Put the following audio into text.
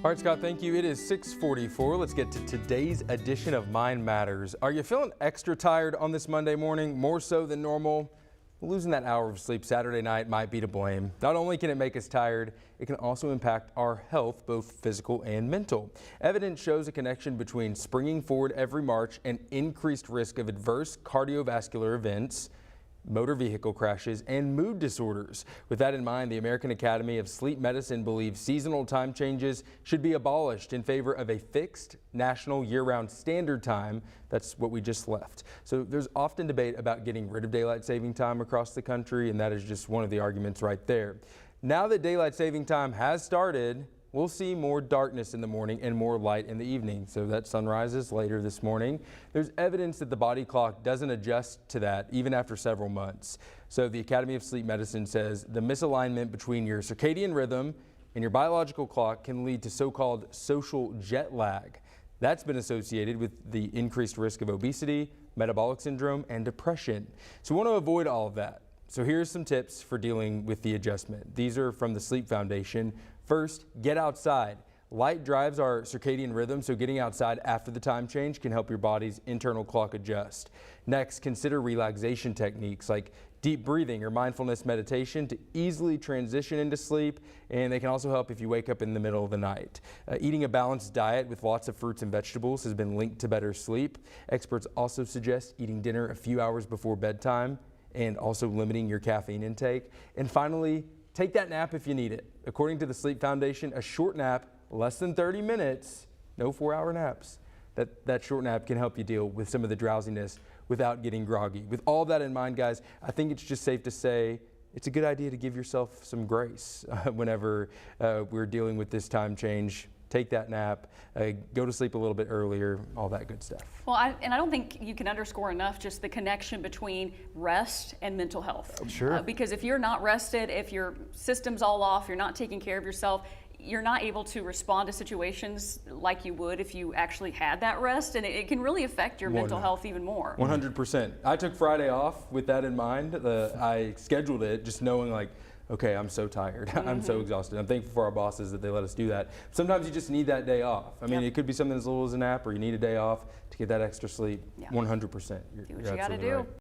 All right, Scott, thank you. It is 6:44. Let's get to today's edition of Mind Matters. Are you feeling extra tired on this Monday morning, more so than normal? Losing that hour of sleep Saturday night might be to blame. Not only can it make us tired, it can also impact our health, both physical and mental. Evidence shows a connection between springing forward every March and increased risk of adverse cardiovascular events, motor vehicle crashes, and mood disorders. With that in mind, the American Academy of Sleep Medicine believes seasonal time changes should be abolished in favor of a fixed national year-round standard time. That's what we just left. So there's often debate about getting rid of daylight saving time across the country, and that is just one of the arguments right there. Now that daylight saving time has started, we'll see more darkness in the morning and more light in the evening. So that sun rises later this morning. There's evidence that the body clock doesn't adjust to that even after several months. So the Academy of Sleep Medicine says the misalignment between your circadian rhythm and your biological clock can lead to so-called social jet lag. That's been associated with the increased risk of obesity, metabolic syndrome, and depression. So we want to avoid all of that. So here's some tips for dealing with the adjustment. These are from the Sleep Foundation. First, get outside. Light drives our circadian rhythm, so getting outside after the time change can help your body's internal clock adjust. Next, consider relaxation techniques like deep breathing or mindfulness meditation to easily transition into sleep, and they can also help if you wake up in the middle of the night. Eating a balanced diet with lots of fruits and vegetables has been linked to better sleep. Experts also suggest eating dinner a few hours before bedtime and also limiting your caffeine intake. And finally, take that nap if you need it. According to the Sleep Foundation, a short nap, less than 30 minutes, no 4-hour naps, that short nap can help you deal with some of the drowsiness without getting groggy. With all that in mind, guys, I think it's just safe to say it's a good idea to give yourself some grace whenever we're dealing with this time change. Take that nap, go to sleep a little bit earlier, all that good stuff. Well, I don't think you can underscore enough just the connection between rest and mental health. Sure. Because if you're not rested, if your system's all off, you're not taking care of yourself, you're not able to respond to situations like you would if you actually had that rest, and it can really affect your mental health even more. 100%. I took Friday off with that in mind. I scheduled it just knowing like, okay, I'm so tired. I'm so exhausted. I'm thankful for our bosses that they let us do that. Sometimes you just need that day off. I mean, it could be something as little as a nap, or you need a day off to get that extra sleep. 100%. Do what you got to do. Right.